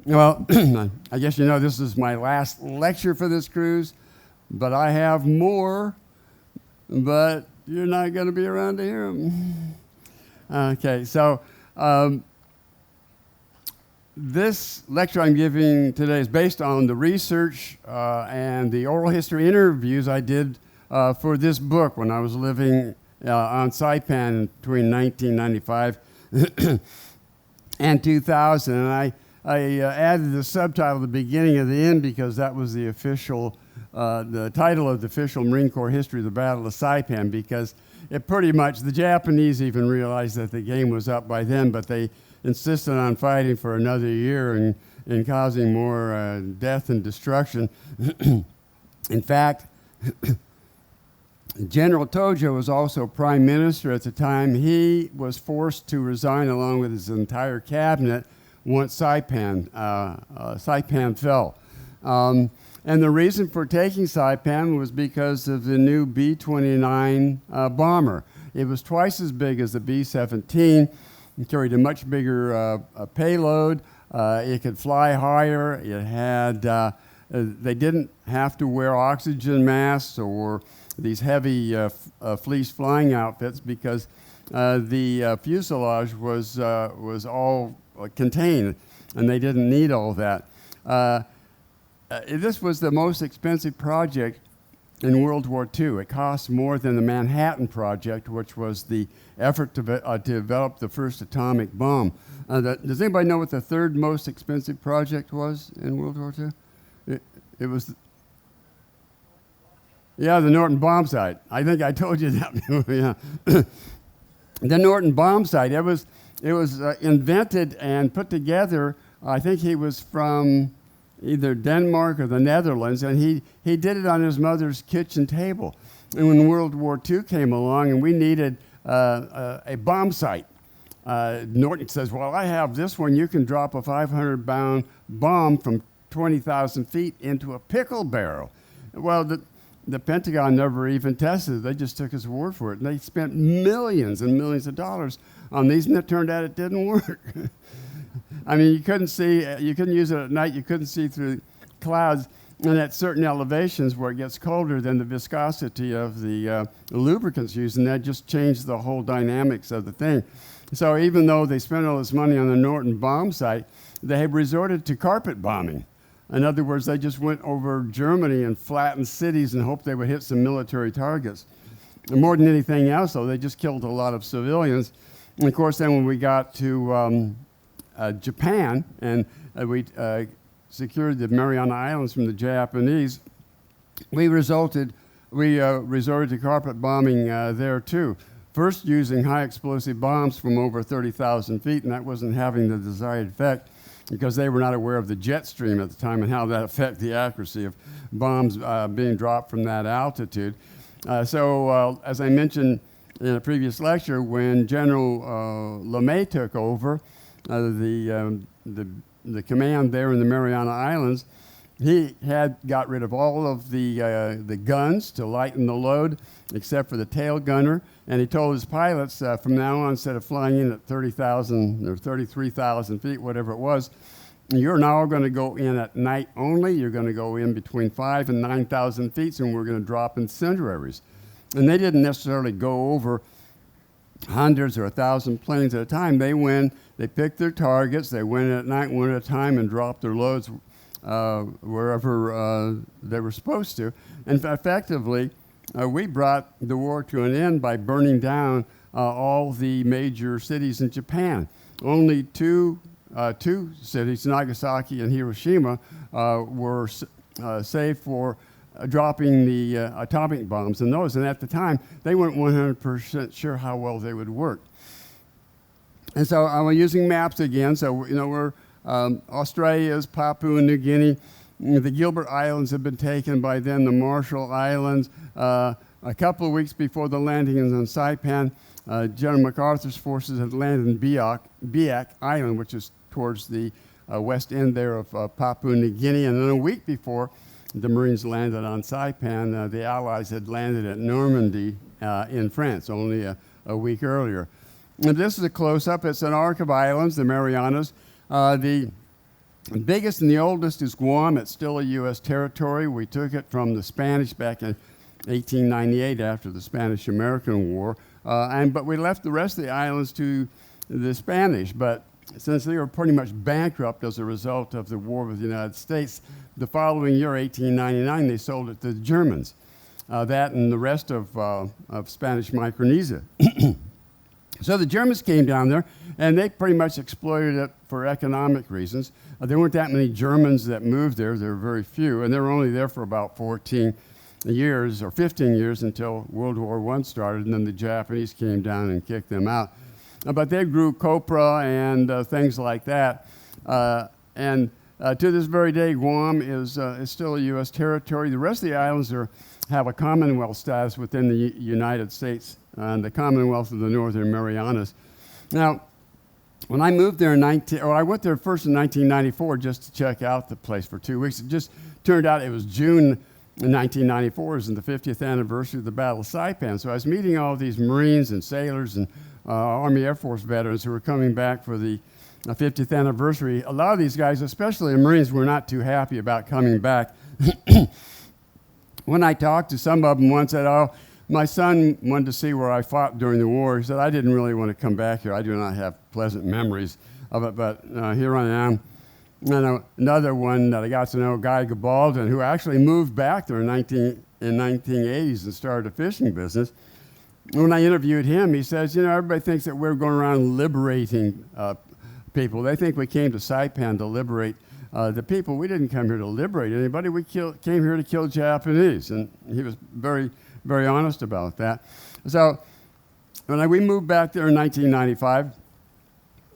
Well, I guess you know this is my last lecture for this cruise, but I have more, but you're not going to be around to hear them. Okay, so this lecture I'm giving today is based on the research and the oral history interviews I did for this book when I was living on Saipan between 1995 and 2000. And I added the subtitle at the beginning of the end because that was the official, the title of the official Marine Corps history of the Battle of Saipan, because it pretty much, the Japanese even realized that the game was up by then, but they insisted on fighting for another year and causing more death and destruction. In fact, General Tojo was also prime minister at the time. He was forced to resign along with his entire cabinet once Saipan fell. And the reason for taking Saipan was because of the new B-29 bomber. It was twice as big as the B-17. It carried a much bigger payload. It could fly higher. It had, they didn't have to wear oxygen masks or these heavy fleece flying outfits because the fuselage was all contained, and they didn't need all that. This was the most expensive project in World War II. It cost more than the Manhattan Project, which was the effort to develop the first atomic bomb. Does anybody know what the third most expensive project was in World War II? It was, yeah, the Norton bomb sight. I think I told you that. Yeah. The Norton bomb sight. It was invented and put together. I think he was from either Denmark or the Netherlands, and he did it on his mother's kitchen table. And when World War II came along and we needed a bomb sight, Norton says, well, I have this one. You can drop a 500-pound bomb from 20,000 feet into a pickle barrel. Well, the Pentagon never even tested it. They just took his word for it. And they spent millions and millions of dollars on these, and it turned out it didn't work. I mean, you couldn't use it at night. You couldn't see through clouds. And at certain elevations where it gets colder, then the viscosity of the lubricants used, and that just changed the whole dynamics of the thing. So even though they spent all this money on the Norton bomb sight, they had resorted to carpet bombing. In other words, they just went over Germany and flattened cities and hoped they would hit some military targets. And more than anything else, though, they just killed a lot of civilians. And of course, then when we got to Japan and we secured the Mariana Islands from the Japanese, we resorted to carpet bombing there too. First using high explosive bombs from over 30,000 feet, and that wasn't having the desired effect because they were not aware of the jet stream at the time and how that affected the accuracy of bombs being dropped from that altitude. So as I mentioned in a previous lecture, when General LeMay took over the command there in the Mariana Islands, he had got rid of all of the guns to lighten the load, except for the tail gunner. And he told his pilots from now on, instead of flying in at 30,000 or 33,000 feet, whatever it was, you're now going to go in at night only. You're going to go in between 5,000 and 9,000 feet, and we're going to drop incendiaries. And they didn't necessarily go over hundreds or 1,000 planes at a time. They picked their targets, they went at night one at a time and dropped their loads wherever they were supposed to. And effectively, we brought the war to an end by burning down all the major cities in Japan. Only two cities, Nagasaki and Hiroshima, were safe for dropping the atomic bombs in those. And at the time, they weren't 100% sure how well they would work. And so I'm using maps again. So, we're Australia's Papua New Guinea. The Gilbert Islands have been taken by then, the Marshall Islands. A couple of weeks before the landings on Saipan, General MacArthur's forces had landed in Biak Island, which is towards the west end there of Papua New Guinea. And then a week before the Marines landed on Saipan, the Allies had landed at Normandy in France only a week earlier. And this is a close-up. It's an arc of islands, the Marianas. The The biggest and the oldest is Guam. It's still a U.S. territory. We took it from the Spanish back in 1898 after the Spanish-American War. But we left the rest of the islands to the Spanish. But since they were pretty much bankrupt as a result of the war with the United States, the following year, 1899, they sold it to the Germans. That and the rest of Spanish Micronesia. So the Germans came down there, and they pretty much exploited it for economic reasons. There weren't that many Germans that moved there. There were very few, and they were only there for about 14 years or 15 years until World War I started, and then the Japanese came down and kicked them out. But they grew copra and things like that. To this very day, Guam is still a U.S. territory. The rest of the islands have a Commonwealth status within the United States and the Commonwealth of the Northern Marianas. Now, when I moved there I went there first in 1994 just to check out the place for 2 weeks. It just turned out it was June 1994, is the 50th anniversary of the Battle of Saipan. So I was meeting all these Marines and sailors and Army Air Force veterans who were coming back for the 50th anniversary. A lot of these guys, especially the Marines, were not too happy about coming back. When I talked to some of them, one said, "Oh, my son wanted to see where I fought during the war." He said, "I didn't really want to come back here. I do not have pleasant memories of it, but here I am." And another one that I got to know, Guy Gabaldon, who actually moved back there in 1980s and started a fishing business. When I interviewed him, he says, everybody thinks that we're going around liberating people. They think we came to Saipan to liberate the people. We didn't come here to liberate anybody. We came here to kill Japanese. And he was very, very honest about that. So when we moved back there in 1995,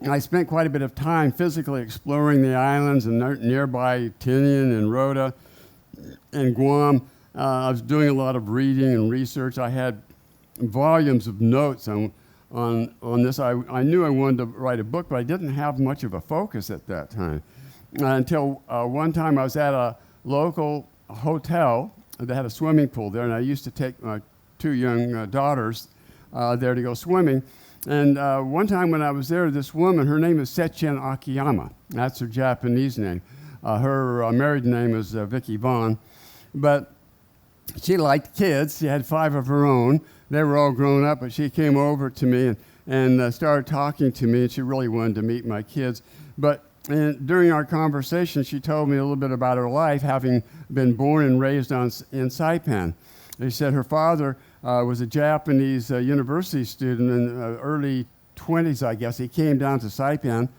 I spent quite a bit of time physically exploring the islands and nearby Tinian and Rota and Guam. I was doing a lot of reading and research. I had volumes of notes on this. I knew I wanted to write a book, but I didn't have much of a focus at that time. Until one time I was at a local hotel that had a swimming pool there, and I used to take my two young daughters there to go swimming. And one time when I was there, this woman, her name is Sechen Akiyama. That's her Japanese name. Her married name is Vicky Vaughn. But she liked kids. She had 5 of her own. They were all grown up, but she came over to me and started talking to me, and she really wanted to meet my kids. But during our conversation, she told me a little bit about her life, having been born and raised in Saipan. She said her father was a Japanese university student in the early 20s, I guess. He came down to Saipan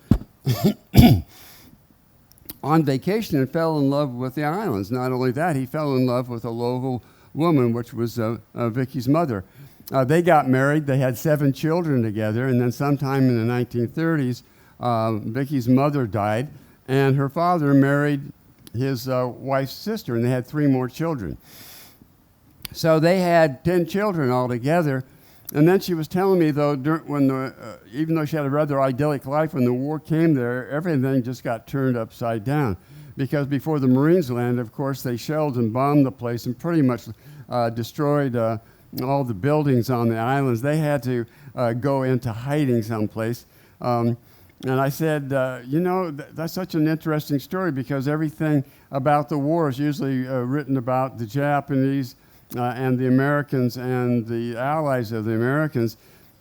on vacation and fell in love with the islands. Not only that, he fell in love with a local woman, which was Vicky's mother. They got married. They had 7 children together, and then sometime in the 1930s, Vicky's mother died, and her father married his wife's sister, and they had 3 more children. So they had 10 children altogether. And then she was telling me, though, even though she had a rather idyllic life, when the war came there, everything just got turned upside down. Because before the Marines landed, of course, they shelled and bombed the place and pretty much destroyed all the buildings on the islands. They had to go into hiding someplace. And I said, that's such an interesting story, because everything about the war is usually written about the Japanese and the Americans and the allies of the Americans.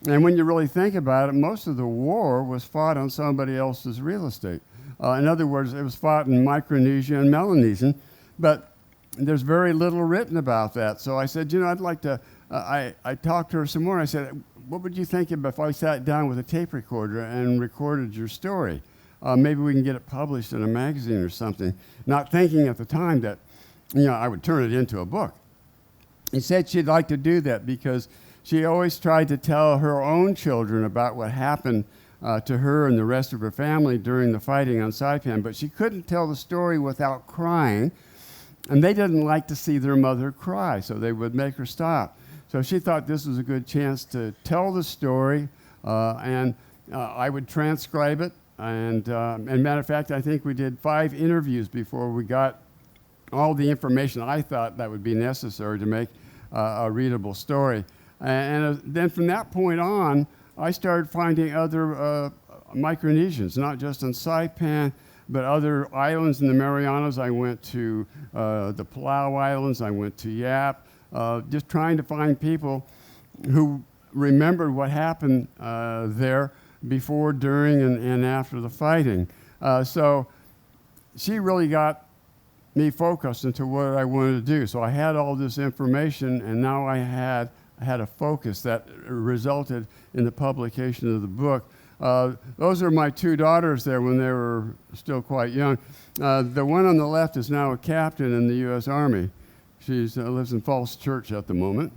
And when you really think about it, most of the war was fought on somebody else's real estate. In other words, it was fought in Micronesia and Melanesian, but there's very little written about that. So I said, I'd like to, I talked to her some more. I said, what would you think if I sat down with a tape recorder and recorded your story? Maybe we can get it published in a magazine or something. Not thinking at the time that, I would turn it into a book. He said she'd like to do that because she always tried to tell her own children about what happened to her and the rest of her family during the fighting on Saipan, but she couldn't tell the story without crying, and they didn't like to see their mother cry, so they would make her stop. So she thought this was a good chance to tell the story, and I would transcribe it. And matter of fact, I think we did 5 interviews before we got all the information I thought that would be necessary to make a readable story. And then from that point on, I started finding other Micronesians, not just in Saipan, but other islands in the Marianas. I went to the Palau Islands. I went to Yap, just trying to find people who remembered what happened there before, during, and after the fighting. So she really got me focused into what I wanted to do. So I had all this information, and now I had a focus that resulted in the publication of the book. Those are my two daughters there when they were still quite young. The one on the left is now a captain in the U.S. Army. She lives in Falls Church at the moment.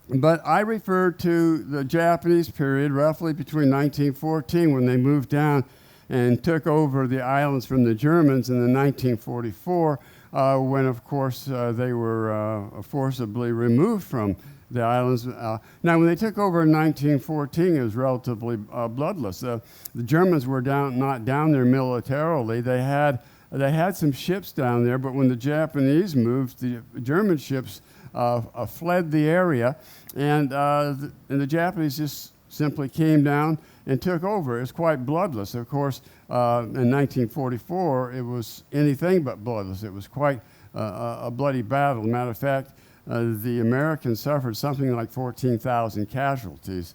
But I refer to the Japanese period roughly between 1914, when they moved down and took over the islands from the Germans, in the 1944, when, of course, they were forcibly removed from the islands. Now, when they took over in 1914, it was relatively bloodless. The Germans were not down there militarily. They had some ships down there, but when the Japanese moved, the German ships fled the area, and the Japanese just simply came down and took over. It was quite bloodless. Of course, in 1944, it was anything but bloodless. It was quite a bloody battle. Matter of fact, the Americans suffered something like 14,000 casualties.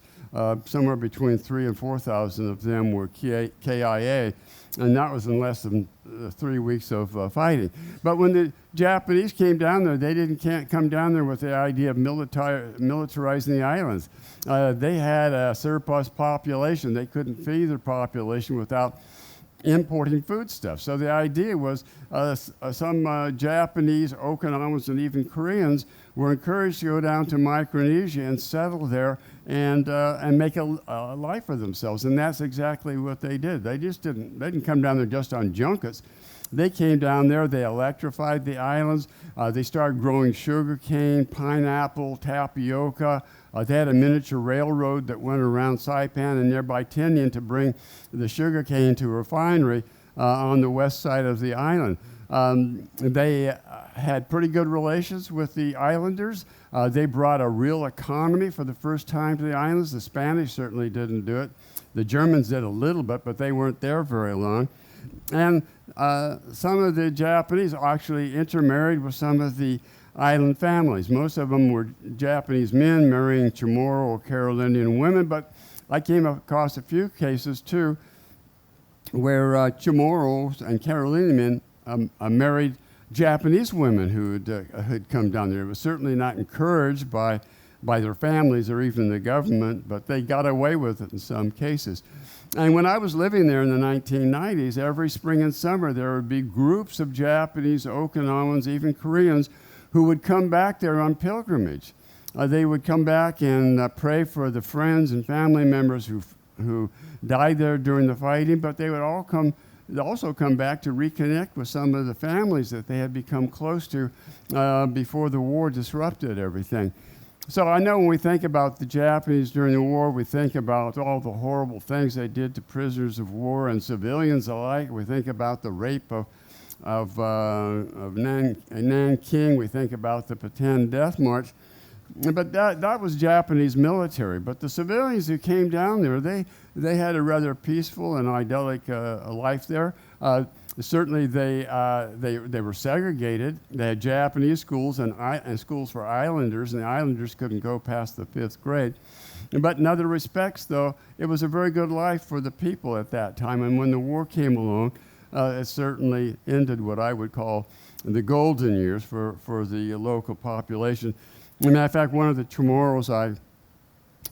Somewhere between 3,000 and 4,000 of them were KIA, and that was in less than 3 weeks of fighting. But when the Japanese came down there, they can't come down there with the idea of militarizing the islands. They had a surplus population. They couldn't feed their population without importing foodstuffs. So the idea was some Japanese, Okinawans, and even Koreans were encouraged to go down to Micronesia and settle there and make a life for themselves. And that's exactly what they did. They didn't come down there just on junkets. They came down there, they electrified the islands, they started growing sugarcane, pineapple, tapioca. They had a miniature railroad that went around Saipan and nearby Tinian to bring the sugarcane to a refinery on the west side of the island. They had pretty good relations with the islanders. They brought a real economy for the first time to the islands. The Spanish certainly didn't do it. The Germans did a little bit, but they weren't there very long. And some of the Japanese actually intermarried with some of the island families. Most of them were Japanese men marrying Chamorro or Carolingian women, but I came across a few cases too where Chamorros and Carolingian men married Japanese women who had come down there. It was certainly not encouraged by their families or even the government, but they got away with it in some cases. And when I was living there in the 1990s, every spring and summer there would be groups of Japanese, Okinawans, even Koreans, who would come back there on pilgrimage. They would come back and pray for the friends and family members who died there during the fighting, but they would also come back to reconnect with some of the families that they had become close to before the war disrupted everything. So I know when we think about the Japanese during the war, we think about all the horrible things they did to prisoners of war and civilians alike. We think about the rape of Nanking. We think about the Peten Death March. But that was Japanese military. But the civilians who came down there, they had a rather peaceful and idyllic life there. Certainly, they were segregated. They had Japanese schools and schools for islanders, and the islanders couldn't go past the 5th grade. But in other respects, though, it was a very good life for the people at that time. And when the war came along, it certainly ended what I would call the golden years for the local population. As a matter of fact, one of the Chamorros I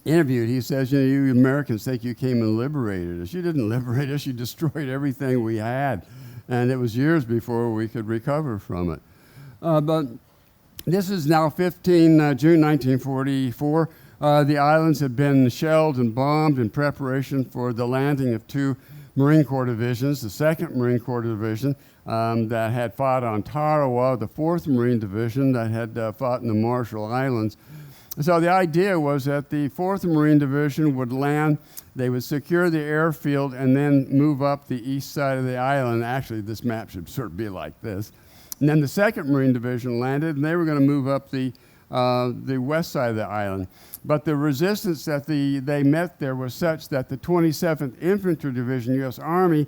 interviewed, he says, you Americans think you came and liberated us. You didn't liberate us. You destroyed everything we had. And it was years before we could recover from it. But this is now June 1944. The islands had been shelled and bombed in preparation for the landing of 2 Marine Corps divisions, the 2nd Marine Corps Division that had fought on Tarawa, the 4th Marine Division that had fought in the Marshall Islands. So the idea was that the 4th Marine Division would land, they would secure the airfield, and then move up the east side of the island. Actually, this map should sort of be like this. And then the 2nd Marine Division landed, and they were going to move up the west side of the island. But the resistance that they met there was such that the 27th Infantry Division, U.S. Army,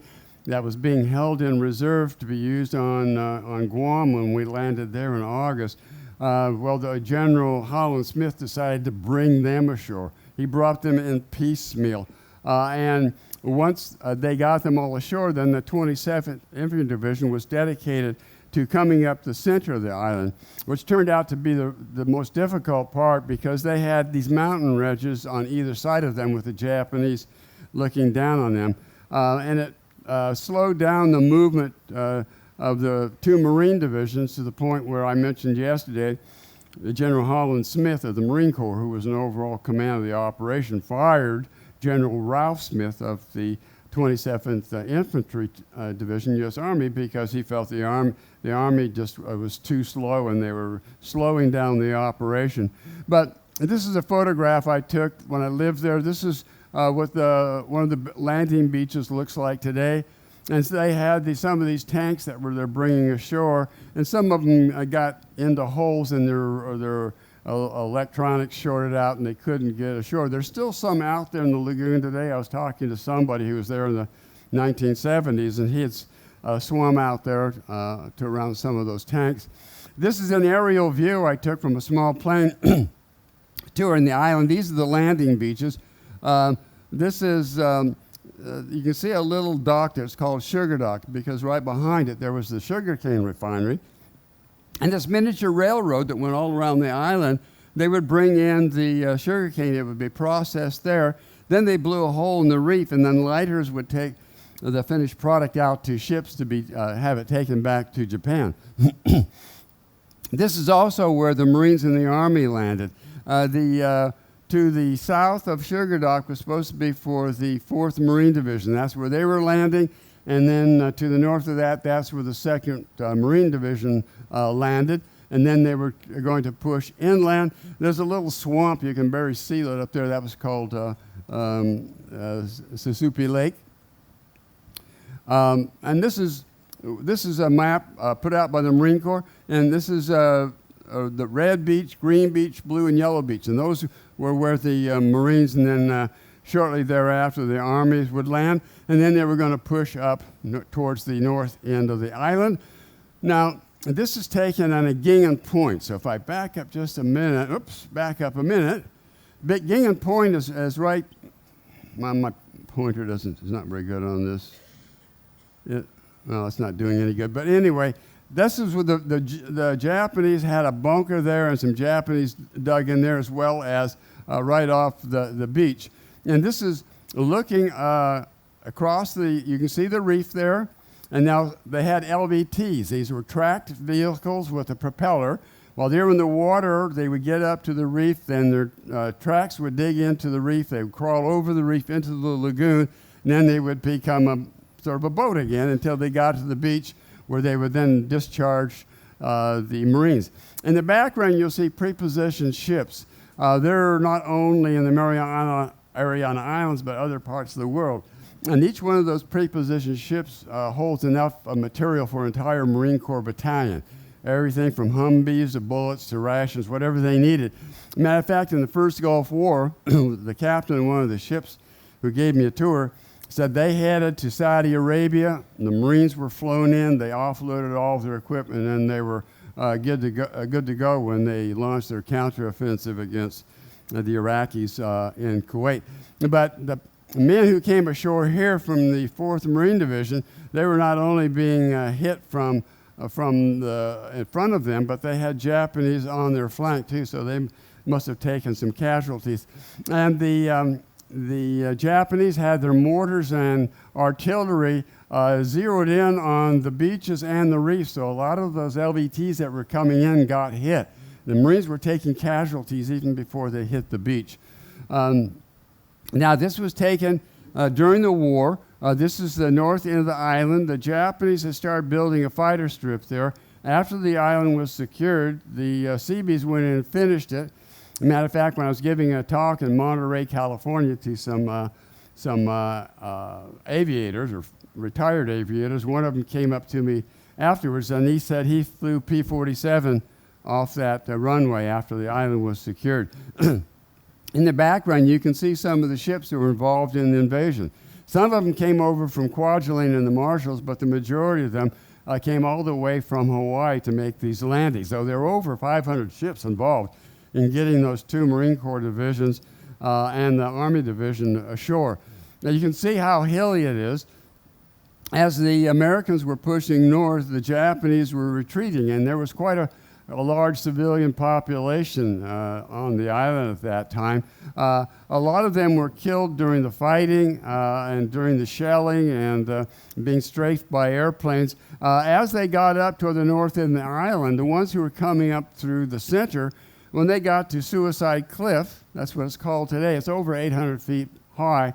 that was being held in reserve to be used on Guam when we landed there in August. The General Holland Smith decided to bring them ashore. He brought them in piecemeal. And once they got them all ashore, then the 27th Infantry Division was dedicated to coming up the center of the island, which turned out to be the most difficult part because they had these mountain ridges on either side of them with the Japanese looking down on them. And it slowed down the movement of the two Marine divisions to the point where I mentioned yesterday, the General Holland Smith of the Marine Corps, who was in overall command of the operation, fired General Ralph Smith of the 27th Infantry Division, U.S. Army, because he felt the Army just was too slow and they were slowing down the operation. But this is a photograph I took when I lived there. This is what one of the landing beaches looks like today. And so they had some of these tanks that they're bringing ashore, and some of them got into holes in their electronics shorted out and they couldn't get ashore. There's still some out there in the lagoon today. I was talking to somebody who was there in the 1970s, and he had swum out there to around some of those tanks. This is an aerial view I took from a small plane touring the island. These are the landing beaches. This is, you can see a little dock that's called Sugar Dock because right behind it there was the sugarcane refinery. And this miniature railroad that went all around the island, they would bring in the sugarcane. It would be processed there. Then they blew a hole in the reef, and then lighters would take the finished product out to ships to be have it taken back to Japan. This is also where the Marines and the Army landed. To the south of Sugar Dock was supposed to be for the 4th Marine Division. That's where they were landing. And then to the north of that, that's where the 2nd Marine Division landed. And then they were going to push inland. There's a little swamp. You can barely see that up there. That was called Susupi Lake. And this is a map put out by the Marine Corps. And this is the red beach, green beach, blue, and yellow beach. And those were where the Marines and then shortly thereafter the armies would land. And then they were going to push up towards the north end of the island. Now, this is taken on a Gingham Point. So if I back up just a minute, back up a minute. Gingham Point is right, my pointer is not very good on this. Well, it's not doing any good. But anyway, this is where the Japanese had a bunker there and some Japanese dug in there as well as right off the beach. And this is looking across you can see the reef there. And now they had LVTs. These were tracked vehicles with a propeller. While they were in the water, they would get up to the reef, then their tracks would dig into the reef. They would crawl over the reef into the lagoon, and then they would become sort of a boat again until they got to the beach where they would then discharge the Marines. In the background, you'll see prepositioned ships. They're not only in the Mariana Islands, but other parts of the world. And each one of those prepositioned ships holds enough material for an entire Marine Corps battalion. Everything from Humvees to bullets to rations, whatever they needed. Matter of fact, in the first Gulf War, the captain of one of the ships who gave me a tour said they headed to Saudi Arabia. The Marines were flown in. They offloaded all of their equipment, and they were good to go when they launched their counteroffensive against the Iraqis in Kuwait. But the men who came ashore here from the 4th Marine Division, they were not only being hit from in front of them, but they had Japanese on their flank too, so they must have taken some casualties. And the Japanese had their mortars and artillery zeroed in on the beaches and the reef, so a lot of those LVTs that were coming in got hit. The Marines were taking casualties even before they hit the beach. Now, this was taken during the war. This is the north end of the island. The Japanese had started building a fighter strip there. After the island was secured, the Seabees went in and finished it. As a matter of fact, when I was giving a talk in Monterey, California, to some aviators or retired aviators, one of them came up to me afterwards, and he said he flew P-47 off that runway after the island was secured. In the background, you can see some of the ships that were involved in the invasion. Some of them came over from Kwajalein and the Marshalls, but the majority of them came all the way from Hawaii to make these landings. So there were over 500 ships involved in getting those 2 Marine Corps divisions and the Army Division ashore. Now you can see how hilly it is. As the Americans were pushing north, the Japanese were retreating, and there was quite a large civilian population on the island at that time. A lot of them were killed during the fighting and during the shelling and being strafed by airplanes. As they got up toward the north end of the island, the ones who were coming up through the center, when they got to Suicide Cliff, that's what it's called today, it's over 800 feet high,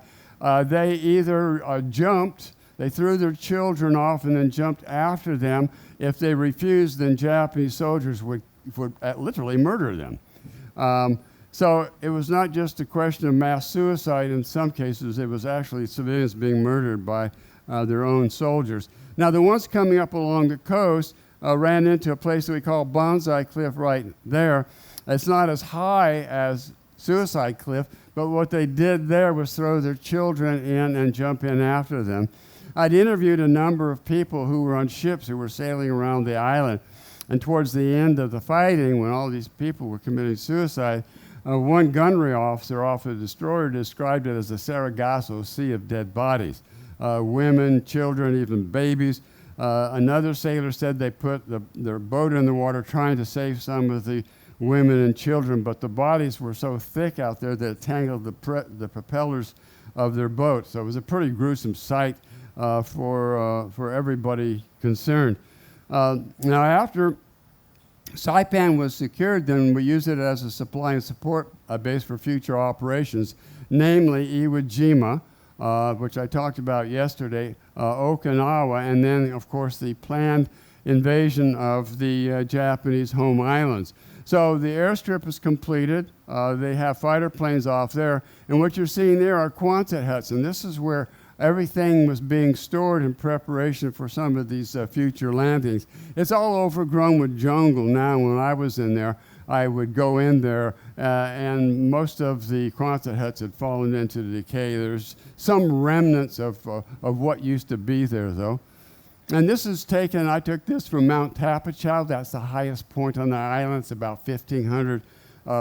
they either jumped, they threw their children off and then jumped after them. If they refused, then Japanese soldiers would literally murder them. So it was not just a question of mass suicide. In some cases, it was actually civilians being murdered by their own soldiers. Now, the ones coming up along the coast ran into a place that we call Bonsai Cliff right there. It's not as high as Suicide Cliff, but what they did there was throw their children in and jump in after them. I'd interviewed a number of people who were on ships who were sailing around the island, and towards the end of the fighting, when all these people were committing suicide, one gunnery officer off the destroyer described it as the Sargasso Sea of dead bodies. Women, children, even babies. Another sailor said they put their boat in the water trying to save some of the women and children, but the bodies were so thick out there that it tangled the propellers of their boat. So it was a pretty gruesome sight for everybody concerned. Now, after Saipan was secured, then we used it as a supply and support base for future operations, namely Iwo Jima, which I talked about yesterday, Okinawa, and then, of course, the planned invasion of the Japanese home islands. So the airstrip is completed. They have fighter planes off there, and what you're seeing there are Quonset huts, and this is where everything was being stored in preparation for some of these future landings. It's all overgrown with jungle now. When I was in there, I would go in there, and most of the Quonset huts had fallen into decay. There's some remnants of what used to be there, though. And this is taken, I took this from Mount Tapachau. That's the highest point on the island. It's about 1,500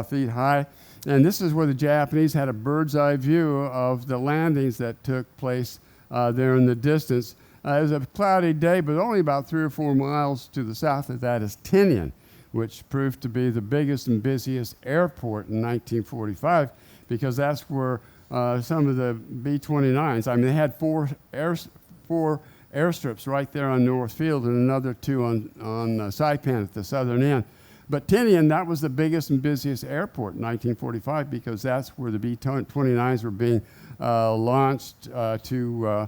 feet high. And this is where the Japanese had a bird's eye view of the landings that took place there in the distance. It was a cloudy day, but only about 3 or 4 miles to the south of that is Tinian, which proved to be the biggest and busiest airport in 1945, because that's where some of the B-29s, I mean, they had four airstrips right there on North Field and another 2 on Saipan at the southern end. But Tinian, that was the biggest and busiest airport in 1945, because that's where the B-29s were being launched to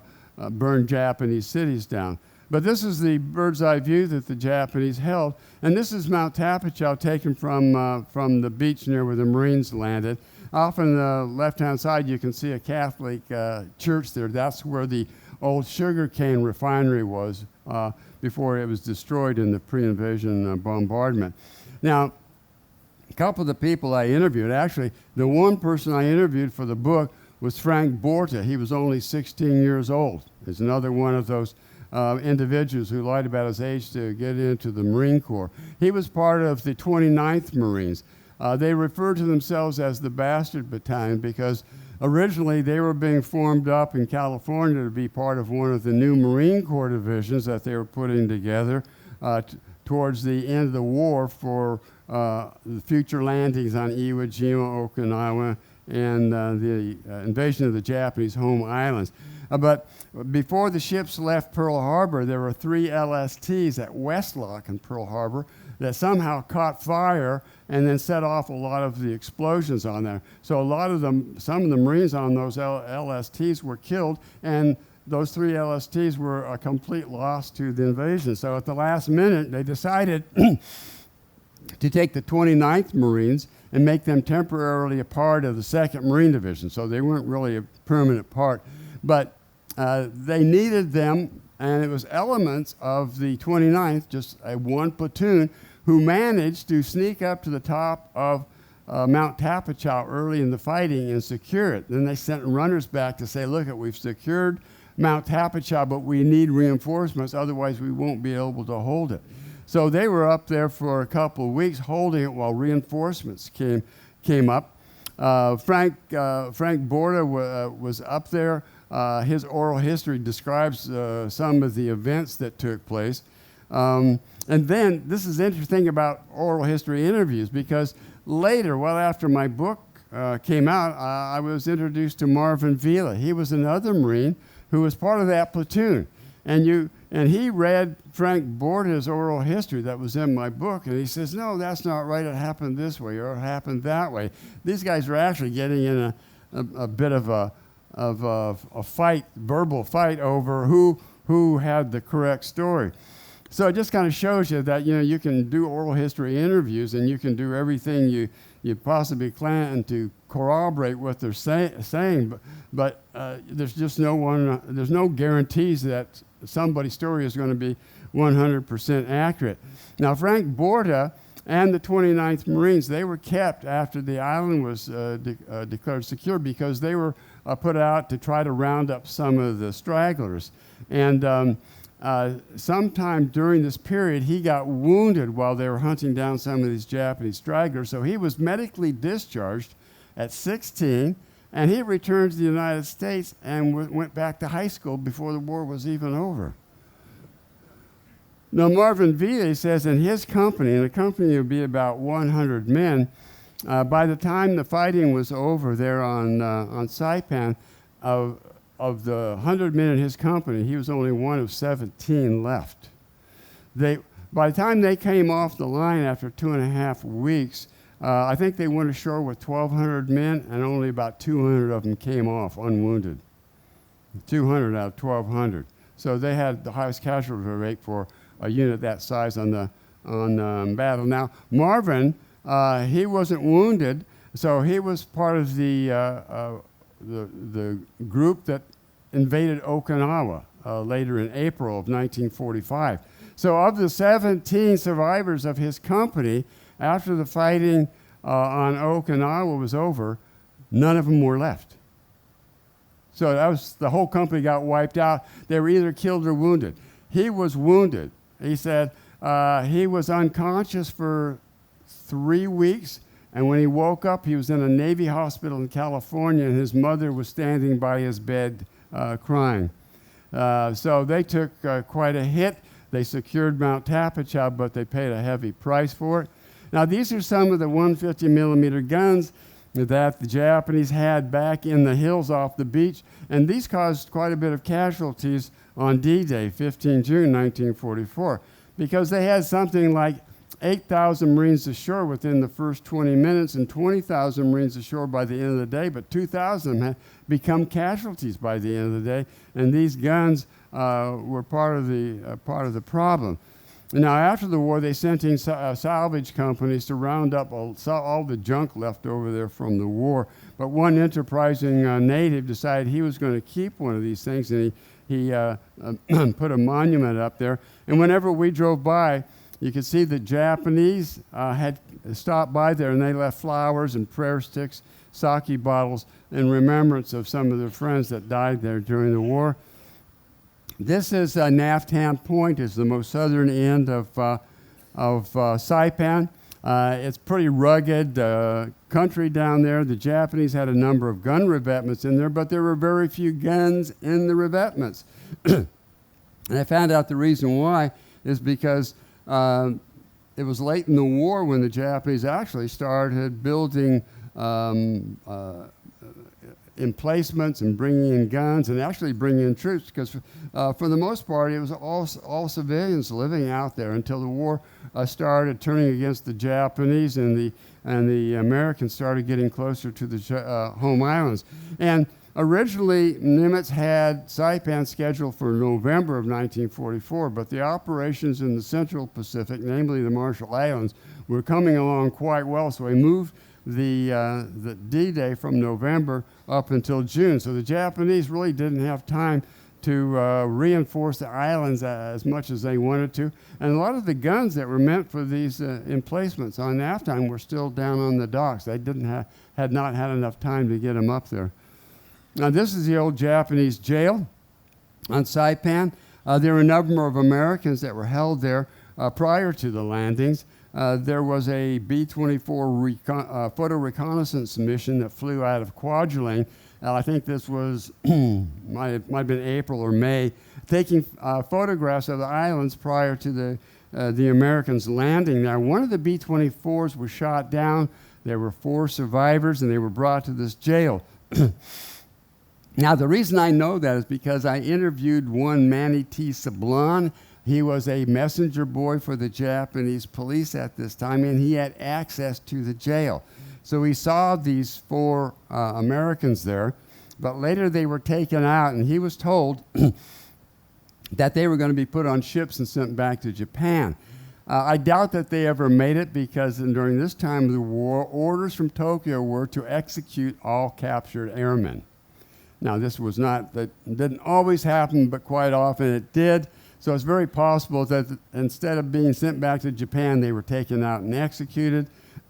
burn Japanese cities down. But this is the bird's eye view that the Japanese held, and this is Mount Tapachau taken from the beach near where the Marines landed. Off on the left-hand side, you can see a Catholic church there. That's where the old sugarcane refinery was before it was destroyed in the pre-invasion bombardment. Now, a couple of the people I interviewed, actually, the one person I interviewed for the book was Frank Borta. He was only 16 years old. He's another one of those individuals who lied about his age to get into the Marine Corps. He was part of the 29th Marines. They referred to themselves as the Bastard Battalion because originally they were being formed up in California to be part of one of the new Marine Corps divisions that they were putting together towards the end of the war for the future landings on Iwo Jima, Okinawa, and the invasion of the Japanese home islands. But before the ships left Pearl Harbor, there were 3 LSTs at Westlock in Pearl Harbor that somehow caught fire and then set off a lot of the explosions on there. So a lot of them, some of the Marines on those LSTs were killed, and those 3 LSTs were a complete loss to the invasion. So at the last minute, they decided to take the 29th Marines and make them temporarily a part of the 2nd Marine Division. So they weren't really a permanent part. But they needed them, and it was elements of the 29th, just one platoon, who managed to sneak up to the top of Mount Tapachau early in the fighting and secure it. Then they sent runners back to say, look, we've secured Mount Tapachau, but we need reinforcements, otherwise we won't be able to hold it. So they were up there for a couple of weeks holding it while reinforcements came up. Frank Borda was up there. His oral history describes some of the events that took place. And then, this is interesting about oral history interviews, because later, well after my book came out, I was introduced to Marvin Vila. He was another Marine who was part of that platoon. And he read Frank Borda's oral history that was in my book, and he says, no, that's not right, it happened this way, or it happened that way. These guys were actually getting in a bit of a fight, verbal fight over who had the correct story. So it just kind of shows you that, you can do oral history interviews, and you can do everything you possibly can to corroborate what they're saying, but there's just there's no guarantees that somebody's story is going to be 100% accurate. Now, Frank Borda and the 29th Marines, they were kept after the island was declared secure, because they were put out to try to round up some of the stragglers. And sometime during this period, he got wounded while they were hunting down some of these Japanese stragglers. So he was medically discharged at 16, and he returned to the United States and went back to high school before the war was even over. Now, Marvin Vila says in his company, and the company would be about 100 men, by the time the fighting was over there on Saipan, of the 100 men in his company, he was only one of 17 left. By the time they came off the line after 2.5 weeks, I think they went ashore with 1,200 men, and only about 200 of them came off unwounded. 200 out of 1,200. So they had the highest casualty rate for a unit that size on battle. Now, Marvin, he wasn't wounded, so he was part of the group that invaded Okinawa later in April of 1945. So of the 17 survivors of his company, after the fighting on Okinawa was over, none of them were left. So the whole company got wiped out. They were either killed or wounded. He was wounded. He said he was unconscious for 3 weeks, and when he woke up, he was in a Navy hospital in California, and his mother was standing by his bed crying. So they took quite a hit. They secured Mount Tapachau, but they paid a heavy price for it. Now, these are some of the 150 millimeter guns that the Japanese had back in the hills off the beach, and these caused quite a bit of casualties on D-Day, 15 June 1944, because they had something like 8,000 Marines ashore within the first 20 minutes and 20,000 Marines ashore by the end of the day, but 2,000 had become casualties by the end of the day, and these guns were part of the problem. Now, after the war, they sent in salvage companies to round up all the junk left over there from the war, but one enterprising native decided he was going to keep one of these things, and he put a monument up there, and whenever we drove by, you could see the Japanese had stopped by there, and they left flowers and prayer sticks, sake bottles, in remembrance of some of their friends that died there during the war. This is Naftan Point. It's the most southern end of Saipan. It's pretty rugged country down there. The Japanese had a number of gun revetments in there, but there were very few guns in the revetments. And I found out the reason why is because it was late in the war when the Japanese actually started building emplacements and bringing in guns and actually bringing in troops, because for the most part it was all civilians living out there until the war started turning against the Japanese, and the Americans started getting closer to the home islands. And originally Nimitz had Saipan scheduled for November of 1944, but the operations in the Central Pacific, namely the Marshall Islands, were coming along quite well, so he moved the D-Day from November up until June. So the Japanese really didn't have time to reinforce the islands as much as they wanted to. And a lot of the guns that were meant for these emplacements on NAFTA were still down on the docks. They had not had enough time to get them up there. Now, this is the old Japanese jail on Saipan. There were a number of Americans that were held there prior to the landings. There was a B-24 photo reconnaissance mission that flew out of Kwajalein. I think this was, might have been April or May, taking photographs of the islands prior to the Americans landing there. One of the B-24s was shot down. There were 4 survivors, and they were brought to this jail. Now, the reason I know that is because I interviewed one Manny T. Sablon. He was a messenger boy for the Japanese police at this time, and he had access to the jail. So he saw these 4 Americans there, but later they were taken out, and he was told that they were going to be put on ships and sent back to Japan. I doubt that they ever made it, because during this time of the war, orders from Tokyo were to execute all captured airmen. Now, this was not, that didn't always happen, but quite often it did. So it's very possible that instead of being sent back to Japan, they were taken out and executed.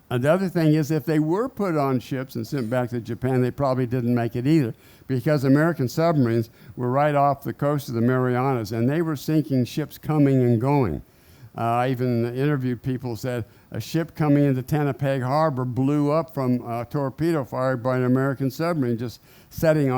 The other thing is, if they were put on ships and sent back to Japan, they probably didn't make it either, because American submarines were right off the coast of the Marianas, and they were sinking ships coming and going. I even interviewed people who said a ship coming into Tennepeg Harbor blew up from a torpedo fired by an American submarine just setting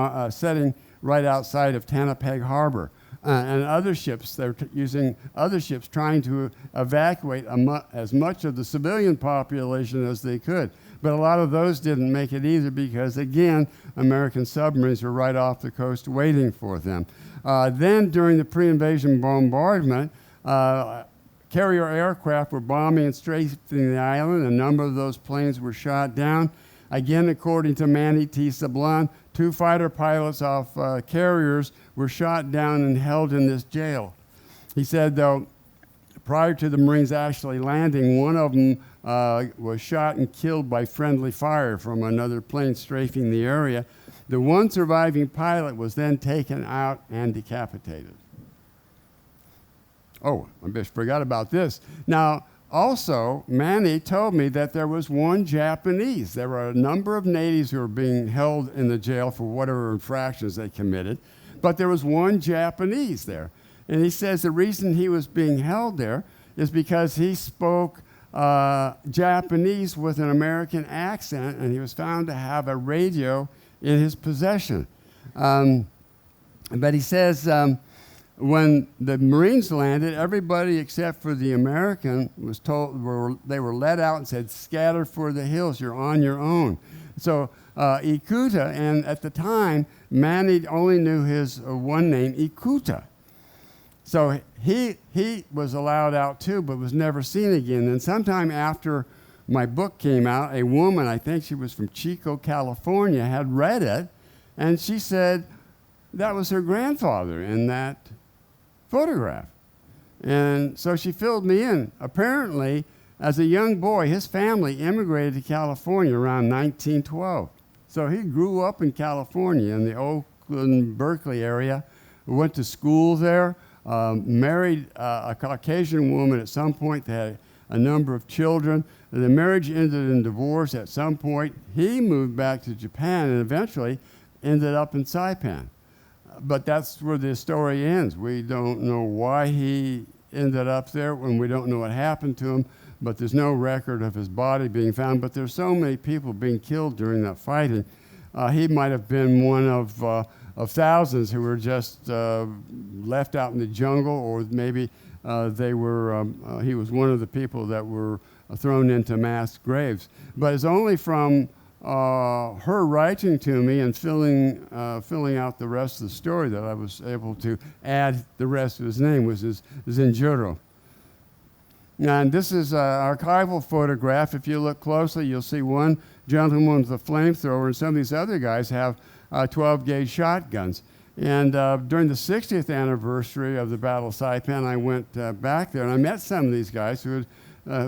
right outside of Tennepeg Harbor. And other ships, they're using other ships trying to evacuate as much of the civilian population as they could. But a lot of those didn't make it either, because, again, American submarines were right off the coast waiting for them. Then, during the pre-invasion bombardment, carrier aircraft were bombing and strafing the island. A number of those planes were shot down. Again, according to Manny T. Sablon, 2 fighter pilots off carriers were shot down and held in this jail. He said, though, prior to the Marines actually landing, one of them was shot and killed by friendly fire from another plane strafing the area. The one surviving pilot was then taken out and decapitated. Oh, I just forgot about this. Now, also, Manny told me that there was one Japanese. There were a number of natives who were being held in the jail for whatever infractions they committed, but there was one Japanese there. And he says the reason he was being held there is because he spoke Japanese with an American accent, and he was found to have a radio in his possession. But he says when the Marines landed, everybody except for the American was told, they were let out and said, scatter for the hills, you're on your own. So Ikuta, and at the time, Manny only knew his one name, Ikuta. So he was allowed out too, but was never seen again. And sometime after my book came out, a woman, I think she was from Chico, California, had read it, and she said that was her grandfather in that photograph. And so she filled me in. Apparently, as a young boy, his family immigrated to California around 1912. So he grew up in California in the Oakland, Berkeley area, went to school there, married a Caucasian woman at some point. They had a number of children. The marriage ended in divorce at some point. He moved back to Japan and eventually ended up in Saipan. But that's where the story ends. We don't know why he ended up there, and we don't know what happened to him, but there's no record of his body being found. But there's so many people being killed during that fighting. He might have been one of thousands who were just left out in the jungle, or maybe he was one of the people that were thrown into mass graves. But it's only from her writing to me and filling out the rest of the story that I was able to add the rest of his name, which is Zenjuro. And this is an archival photograph. If you look closely, you'll see one gentleman with a flamethrower, and some of these other guys have 12-gauge shotguns. And during the 60th anniversary of the Battle of Saipan, I went back there, and I met some of these guys who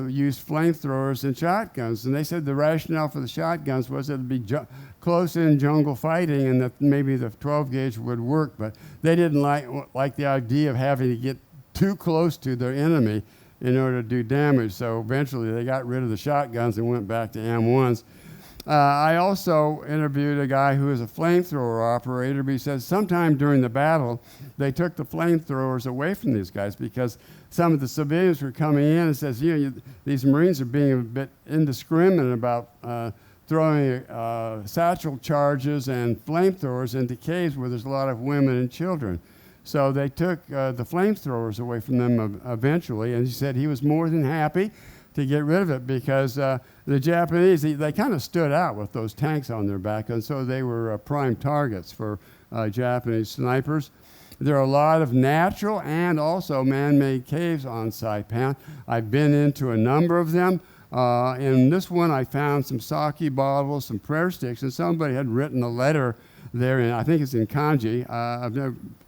used flamethrowers and shotguns. And they said the rationale for the shotguns was that it'd be close-in jungle fighting and that maybe the 12-gauge would work. But they didn't like the idea of having to get too close to their enemy in order to do damage. So eventually they got rid of the shotguns and went back to M1s. I also interviewed a guy who was a flamethrower operator, but he says sometime during the battle, they took the flamethrowers away from these guys because some of the civilians were coming in and says, these Marines are being a bit indiscriminate about throwing satchel charges and flamethrowers into caves where there's a lot of women and children. So they took the flamethrowers away from them eventually, and he said he was more than happy to get rid of it because the Japanese, they kind of stood out with those tanks on their back, and so they were prime targets for Japanese snipers. There are a lot of natural and also man-made caves on Saipan. I've been into a number of them. In this one, I found some sake bottles, some prayer sticks, and somebody had written a letter there, and I think it's in kanji.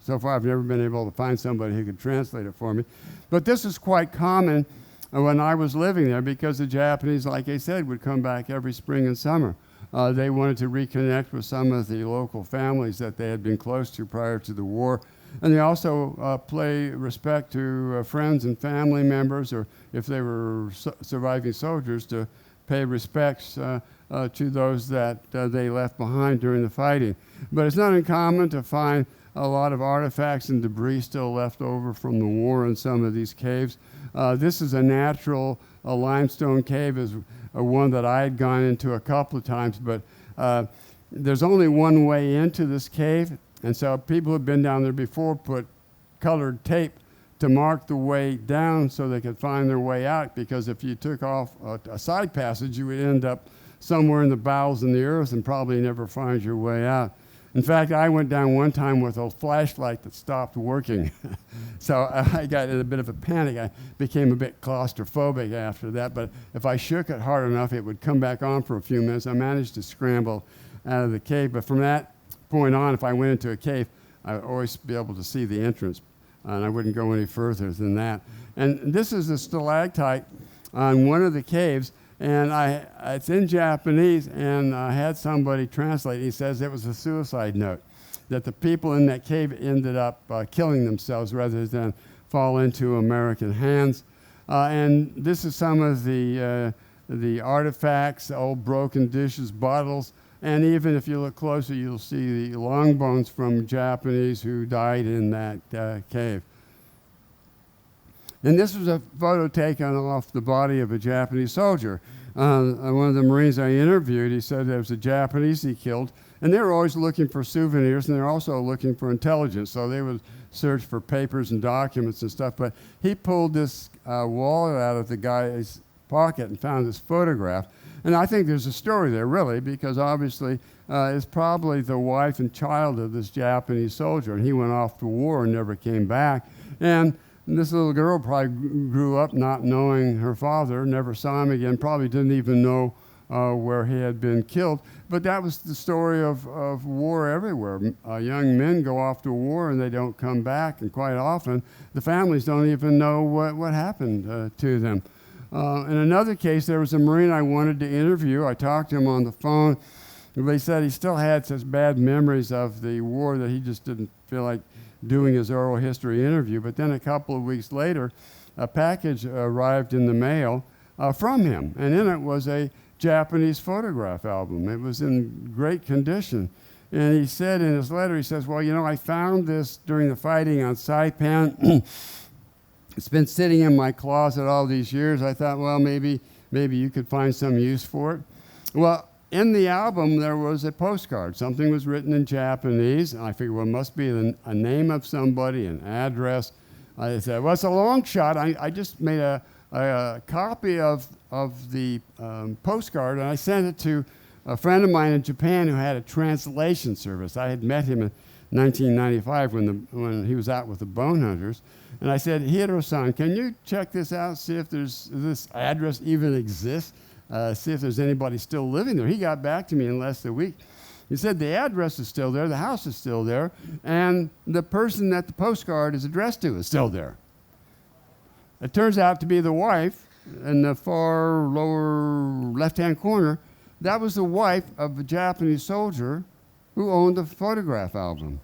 So far, I've never been able to find somebody who could translate it for me. But this is quite common when I was living there because the Japanese, like I said, would come back every spring and summer. They wanted to reconnect with some of the local families that they had been close to prior to the war. And they also pay respect to friends and family members, or if they were surviving soldiers, to pay respects to those that they left behind during the fighting. But it's not uncommon to find a lot of artifacts and debris still left over from the war in some of these caves. This is a natural limestone cave, is one that I had gone into a couple of times, but there's only one way into this cave, and so people who've been down there before put colored tape to mark the way down so they could find their way out, because if you took off a side passage, you would end up somewhere in the bowels of the earth and probably never find your way out. In fact, I went down one time with a flashlight that stopped working. So I got in a bit of a panic. I became a bit claustrophobic after that, but if I shook it hard enough, it would come back on for a few minutes. I managed to scramble out of the cave, but from that point on, if I went into a cave, I would always be able to see the entrance, and I wouldn't go any further than that. And this is a stalactite on one of the caves, and it's in Japanese, and I had somebody translate. He says it was a suicide note, that the people in that cave ended up killing themselves rather than fall into American hands. And this is some of the artifacts, old broken dishes, bottles, and even if you look closer, you'll see the long bones from Japanese who died in that cave. And this was a photo taken off the body of a Japanese soldier. One of the Marines I interviewed, he said there was a Japanese he killed, and they were always looking for souvenirs, and they're also looking for intelligence, so they would search for papers and documents and stuff. But he pulled this wallet out of the guy's pocket and found this photograph. And I think there's a story there, really, because obviously it's probably the wife and child of this Japanese soldier, and he went off to war and never came back. And this little girl probably grew up not knowing her father, never saw him again, probably didn't even know where he had been killed. But that was the story of war everywhere. Young men go off to war and they don't come back, and quite often the families don't even know what happened to them. In another case, there was a Marine I wanted to interview. I talked to him on the phone. But he said he still had such bad memories of the war that he just didn't feel like doing his oral history interview. But then a couple of weeks later, a package arrived in the mail from him, and in it was a Japanese photograph album. It was in great condition. And he said in his letter, he says, well, I found this during the fighting on Saipan. It's been sitting in my closet all these years. I thought, well, maybe you could find some use for it. Well, in the album, there was a postcard. Something was written in Japanese. And I figured, well, it must be a name of somebody, an address. I said, well, it's a long shot. I just made a copy of the postcard, and I sent it to a friend of mine in Japan who had a translation service. I had met him in 1995 when he was out with the Bone Hunters. And I said, Hiro-san, can you check this out, see if this address even exists, see if there's anybody still living there? He got back to me in less than a week. He said the address is still there, the house is still there, and the person that the postcard is addressed to is still there. It turns out to be the wife in the far lower left-hand corner, that was the wife of a Japanese soldier who owned the photograph album.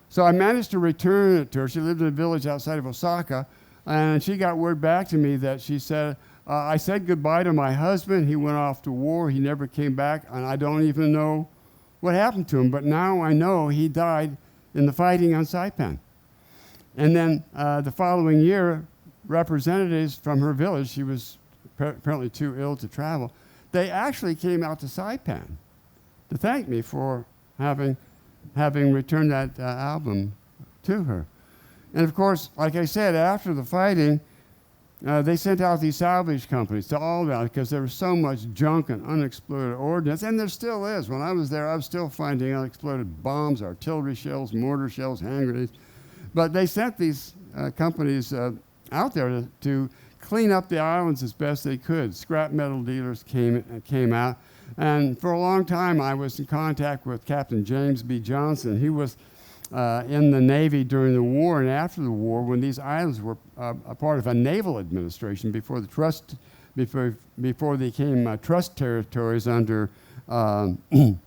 So I managed to return it to her. She lived in a village outside of Osaka, and she got word back to me that she said, I said goodbye to my husband. He went off to war. He never came back, and I don't even know what happened to him. But now I know he died in the fighting on Saipan. And then the following year, representatives from her village, she was apparently too ill to travel, they actually came out to Saipan to thank me for having returned that album to her. And of course, like I said, after the fighting, they sent out these salvage companies to all that because there was so much junk and unexploded ordnance, and there still is. When I was there, I was still finding unexploded bombs, artillery shells, mortar shells, hand grenades. But they sent these companies out there to clean up the islands as best they could. Scrap metal dealers came out. And for a long time, I was in contact with Captain James B. Johnson. He was in the Navy during the war and after the war when these islands were a part of a naval administration before they became trust territories under the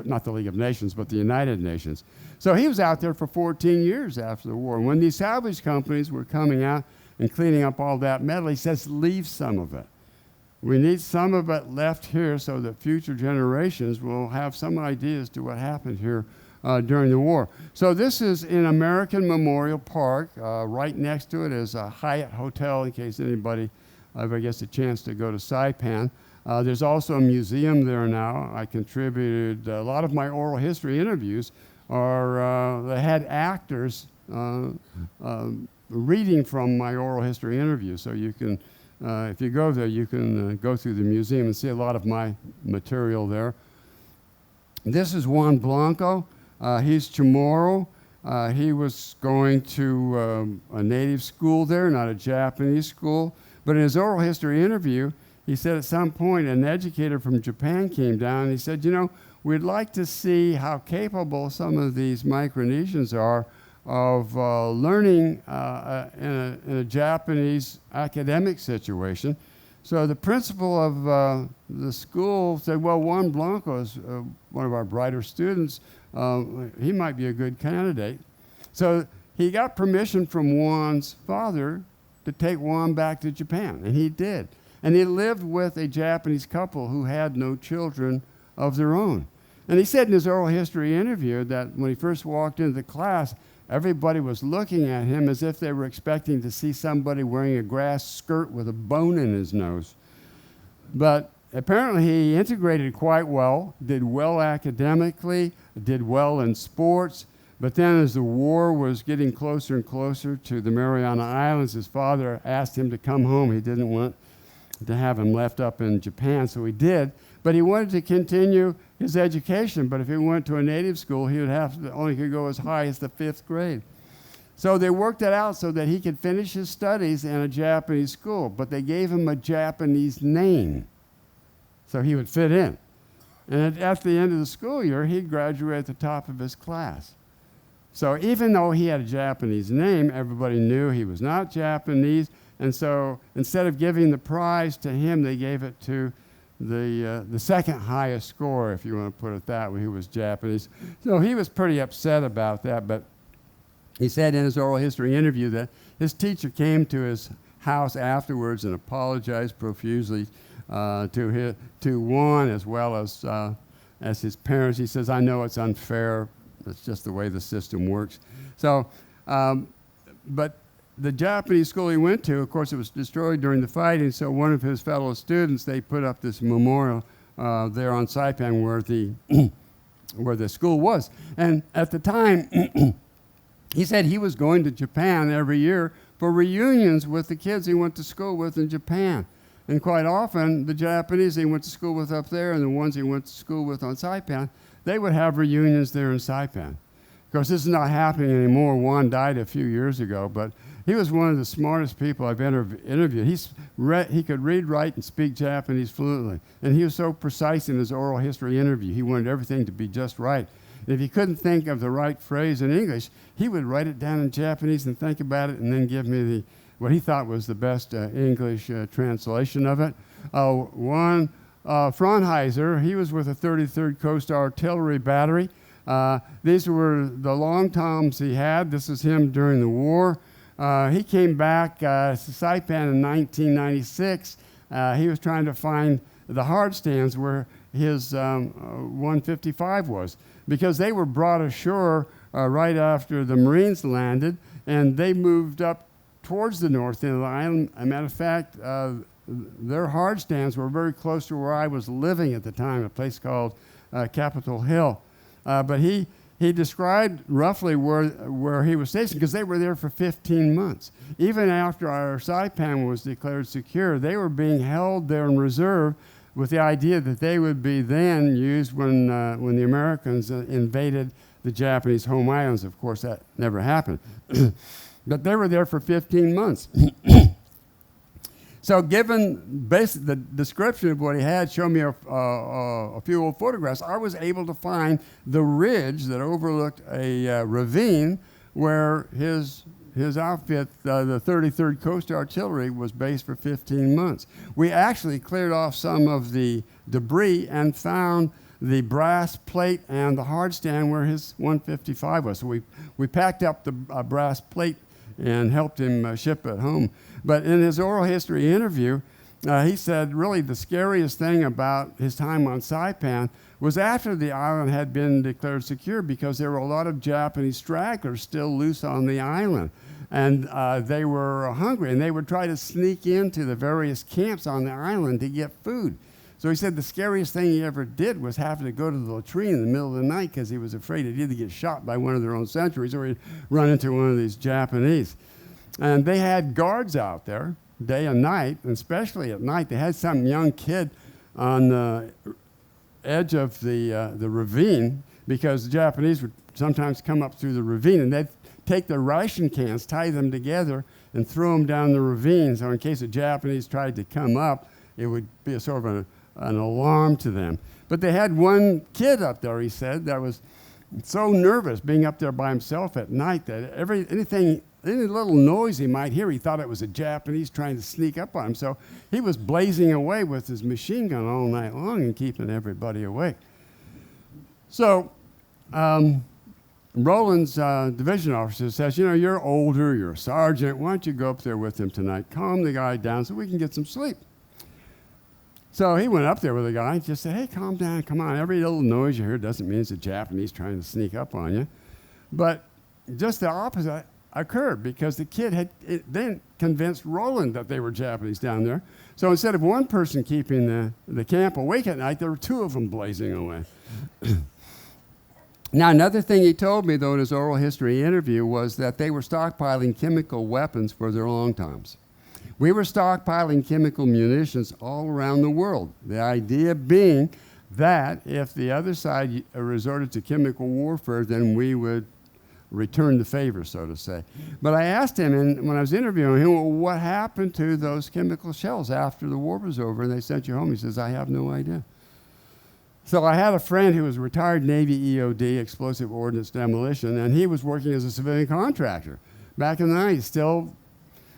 not the League of Nations, but the United Nations. So he was out there for 14 years after the war. When these salvage companies were coming out and cleaning up all that metal, he says, leave some of it. We need some of it left here so that future generations will have some idea as to what happened here during the war. So this is in American Memorial Park. Right next to it is a Hyatt Hotel in case anybody ever gets a chance to go to Saipan. There's also a museum there now. I contributed a lot of my oral history interviews are they had actors reading from my oral history interviews. So you can, if you go there, you can go through the museum and see a lot of my material there. This is Juan Blanco. He's Chamorro. He was going to a native school there, not a Japanese school. But in his oral history interview, he said at some point an educator from Japan came down and he said, you know, we'd like to see how capable some of these Micronesians are of learning in a Japanese academic situation. So the principal of the school said, well, Juan Blanco is one of our brighter students. He might be a good candidate. So he got permission from Juan's father to take Juan back to Japan, and he did. And he lived with a Japanese couple who had no children of their own. And he said in his oral history interview that when he first walked into the class, everybody was looking at him as if they were expecting to see somebody wearing a grass skirt with a bone in his nose. But apparently he integrated quite well, did well academically, did well in sports. But then as the war was getting closer and closer to the Mariana Islands, his father asked him to come home. He didn't want to have him left up in Japan, so he did. But he wanted to continue his education, but if he went to a native school, he would have to only could go as high as the 5th grade. So they worked it out so that he could finish his studies in a Japanese school, but they gave him a Japanese name so he would fit in. And at the end of the school year, he'd graduate at the top of his class. So even though he had a Japanese name, everybody knew he was not Japanese, and so instead of giving the prize to him, they gave it to the second highest score, if you want to put it that way, who was Japanese. So he was pretty upset about that, but he said in his oral history interview that his teacher came to his house afterwards and apologized profusely to Juan as well as his parents. He says, I know it's unfair. It's just the way the system works. So, but the Japanese school he went to, of course, it was destroyed during the fighting, so one of his fellow students, they put up this memorial there on Saipan where the school was. And at the time, he said he was going to Japan every year for reunions with the kids he went to school with in Japan. And quite often, the Japanese he went to school with up there and the ones he went to school with on Saipan, they would have reunions there in Saipan. Of course, this is not happening anymore. Juan died a few years ago, but he was one of the smartest people I've interviewed. He could read, write, and speak Japanese fluently. And he was so precise in his oral history interview. He wanted everything to be just right. And if he couldn't think of the right phrase in English, he would write it down in Japanese and think about it and then give me what he thought was the best English translation of it. One, Fraunheiser, he was with the 33rd Coast Artillery Battery. These were the long toms he had. This is him during the war. He came back to Saipan in 1996. He was trying to find the hard stands where his 155 was, because they were brought ashore right after the Marines landed, and they moved up towards the north end of the island. As a matter of fact, their hard stands were very close to where I was living at the time, a place called Capitol Hill. But he described roughly where he was stationed, because they were there for 15 months. Even after our Saipan was declared secure, they were being held there in reserve with the idea that they would be then used when the Americans invaded the Japanese home islands. Of course, that never happened. But they were there for 15 months. So given the description of what he had, show me a few old photographs, I was able to find the ridge that overlooked a ravine where his outfit, the 33rd Coast Artillery, was based for 15 months. We actually cleared off some of the debris and found the brass plate and the hard stand where his 155 was. So we packed up the brass plate and helped him ship it home. But in his oral history interview, he said really the scariest thing about his time on Saipan was after the island had been declared secure, because there were a lot of Japanese stragglers still loose on the island. And they were hungry, and they would try to sneak into the various camps on the island to get food. So he said the scariest thing he ever did was having to go to the latrine in the middle of the night, because he was afraid he'd either get shot by one of their own sentries or he'd run into one of these Japanese. And they had guards out there day and night, and especially at night. They had some young kid on the edge of the ravine, because the Japanese would sometimes come up through the ravine, and they'd take their ration cans, tie them together, and throw them down the ravine. So in case the Japanese tried to come up, it would be a sort of an alarm to them. But they had one kid up there, he said, that was so nervous being up there by himself at night that any little noise he might hear, he thought it was a Japanese trying to sneak up on him. So he was blazing away with his machine gun all night long and keeping everybody awake. So Roland's division officer says, you're older, you're a sergeant, why don't you go up there with him tonight? Calm the guy down so we can get some sleep. So he went up there with the guy and just said, hey, calm down, come on. Every little noise you hear doesn't mean it's a Japanese trying to sneak up on you. But just the opposite occurred, because the kid had then convinced Roland that they were Japanese down there. So instead of one person keeping the camp awake at night, there were two of them blazing away. Now, another thing he told me, though, in his oral history interview was that they were stockpiling chemical weapons for their long toms. We were stockpiling chemical munitions all around the world. The idea being that if the other side resorted to chemical warfare, then we would return the favor, so to say. But I asked him, and when I was interviewing him, well, what happened to those chemical shells after the war was over and they sent you home? He says, I have no idea. So I had a friend who was a retired Navy EOD, explosive ordnance demolition, and he was working as a civilian contractor back in the 90s, still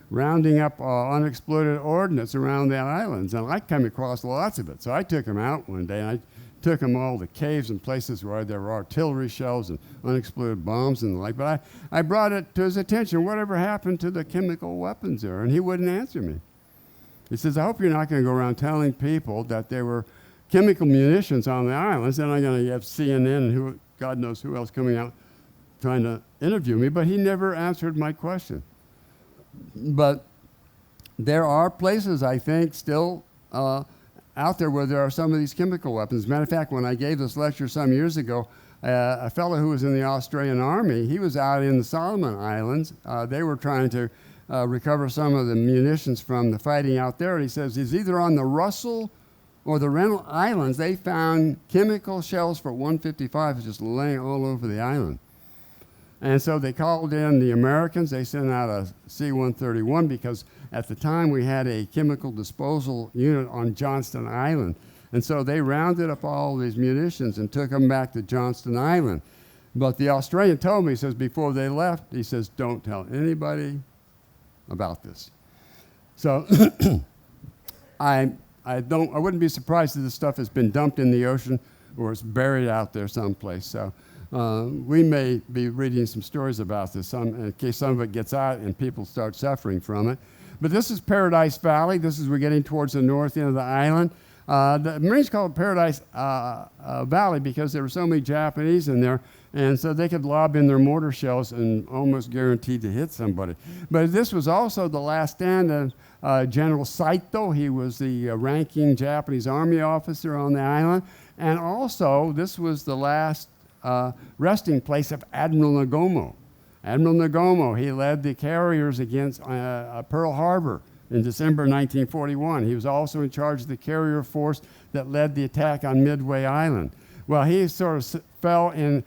rounding up unexploded ordnance around the islands. And I came across lots of it. So I took him out one day, and I took him all the caves and places where there were artillery shells and unexploded bombs and the like. But I brought it to his attention, whatever happened to the chemical weapons there? And he wouldn't answer me. He says, I hope you're not going to go around telling people that there were chemical munitions on the islands. Then I'm going to have CNN and God knows who else coming out trying to interview me. But he never answered my question. But there are places, I think, still out there where there are some of these chemical weapons. As a matter of fact, when I gave this lecture some years ago, a fellow who was in the Australian Army, he was out in the Solomon Islands. They were trying to recover some of the munitions from the fighting out there. And he says he's either on the Russell or the Rennell Islands. They found chemical shells for 155s just laying all over the island. And so they called in the Americans. They sent out a C-131 because at the time we had a chemical disposal unit on Johnston Island. And so they rounded up all these munitions and took them back to Johnston Island. But the Australian told me, he says, before they left, he says, don't tell anybody about this. So I wouldn't be surprised if this stuff has been dumped in the ocean or it's buried out there someplace. So we may be reading some stories about this in case some of it gets out and people start suffering from it. But this is Paradise Valley. We're getting towards the north end of the island. The Marines call it Paradise Valley because there were so many Japanese in there, and so they could lob in their mortar shells and almost guaranteed to hit somebody. But this was also the last stand of General Saito. He was the ranking Japanese army officer on the island. And also, this was the last resting place of Admiral Nagomo. Admiral Nagomo, he led the carriers against Pearl Harbor in December 1941. He was also in charge of the carrier force that led the attack on Midway Island. Well, he sort of fell in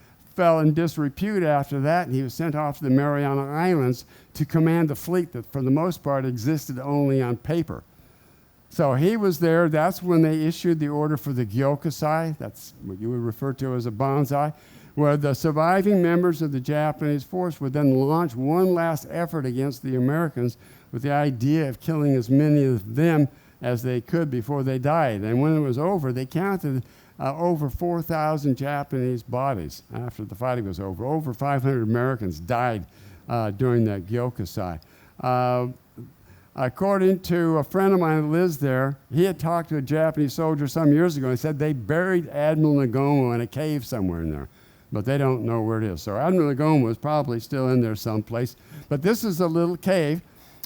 disrepute after that, and he was sent off to the Mariana Islands to command a fleet that, for the most part, existed only on paper. So he was there. That's when they issued the order for the Gyokusai. That's what you would refer to as a bonsai, where the surviving members of the Japanese force would then launch one last effort against the Americans with the idea of killing as many of them as they could before they died. And when it was over, they counted over 4,000 Japanese bodies after the fighting was over. Over 500 Americans died during that Gyokusai. According to a friend of mine who lives there, he had talked to a Japanese soldier some years ago and said they buried Admiral Nagomo in a cave somewhere in there, but they don't know where it is. So Admiral Nagomo is probably still in there someplace. But this is a little cave.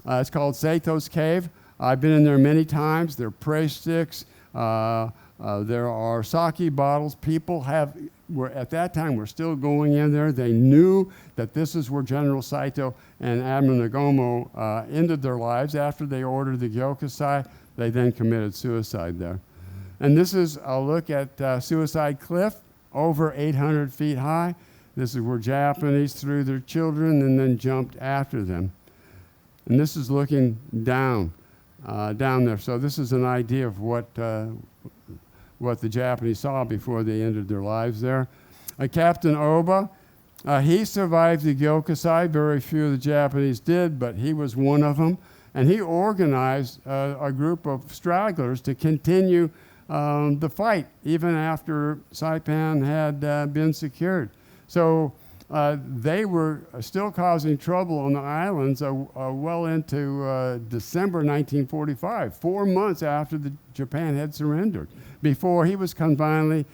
It's called Sato's Cave. I've been in there many times. There are prey sticks. There are sake bottles. People at that time were still going in there. They knew that this is where General Saito and Admiral Nagomo ended their lives. After they ordered the Gyokusai, they then committed suicide there. And this is a look at Suicide Cliff, over 800 feet high. This is where Japanese threw their children and then jumped after them. And this is looking down there. So this is an idea of what the Japanese saw before they ended their lives there. Captain Oba, he survived the Gyokusai. Very few of the Japanese did, but he was one of them. And he organized a group of stragglers to continue the fight, even after Saipan had been secured. So they were still causing trouble on the islands well into December 1945, 4 months after Japan had surrendered, before he was finally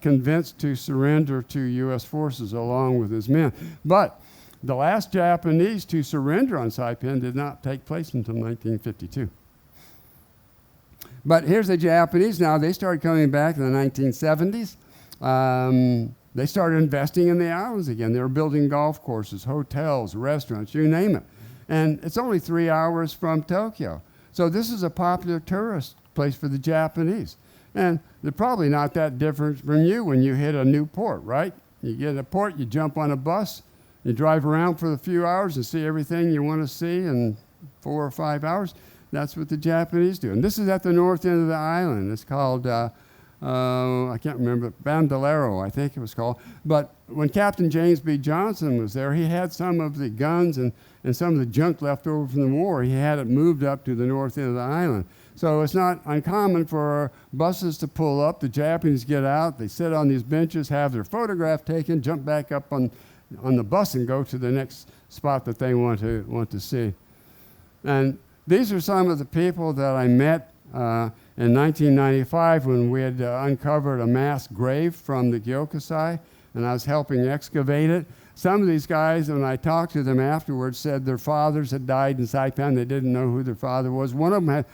convinced to surrender to U.S. forces along with his men. But the last Japanese to surrender on Saipan did not take place until 1952. But here's the Japanese now. They started coming back in the 1970s. They started investing in the islands again. They were building golf courses, hotels, restaurants, you name it. And it's only 3 hours from Tokyo. So this is a popular tourist place for the Japanese. And they're probably not that different from you when you hit a new port, right? You get a port, you jump on a bus, you drive around for a few hours and see everything you want to see in 4 or 5 hours. That's what the Japanese do. And this is at the north end of the island. It's called, I can't remember, Bandolero, I think it was called. But when Captain James B. Johnson was there, he had some of the guns and some of the junk left over from the war. He had it moved up to the north end of the island. So it's not uncommon for buses to pull up. The Japanese get out, they sit on these benches, have their photograph taken, jump back up on the bus and go to the next spot that they want to see. And these are some of the people that I met in 1995 when we had uncovered a mass grave from the Gyokusai, and I was helping excavate it. Some of these guys, when I talked to them afterwards, said their fathers had died in Saipan. They didn't know who their father was. One of them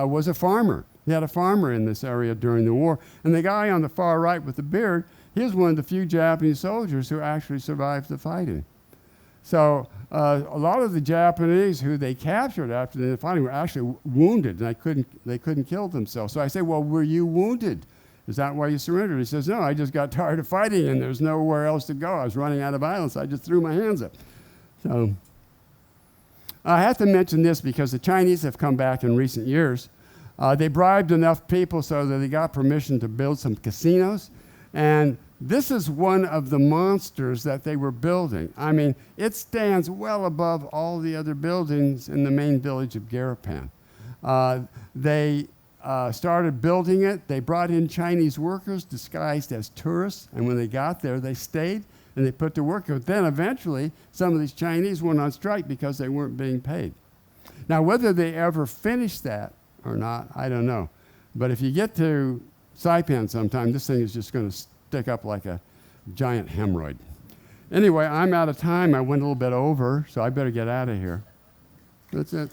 was a farmer. He had a farmer in this area during the war. And the guy on the far right with the beard, he was one of the few Japanese soldiers who actually survived the fighting. So a lot of the Japanese who they captured after the fighting were actually wounded, and they couldn't kill themselves. So I say, well, were you wounded? Is that why you surrendered? He says, no, I just got tired of fighting, and there's nowhere else to go. I was running out of islands, so I just threw my hands up. So I have to mention this because the Chinese have come back in recent years. They bribed enough people so that they got permission to build some casinos, and this is one of the monsters that they were building. I mean, it stands well above all the other buildings in the main village of Garapan. They started building it. They brought in Chinese workers disguised as tourists, and when they got there, they stayed and they put to work. But then eventually, some of these Chinese went on strike because they weren't being paid. Now, whether they ever finished that or not, I don't know. But if you get to Saipan sometime, this thing is just going to stick up like a giant hemorrhoid. Anyway, I'm out of time. I went a little bit over, so I better get out of here. That's it.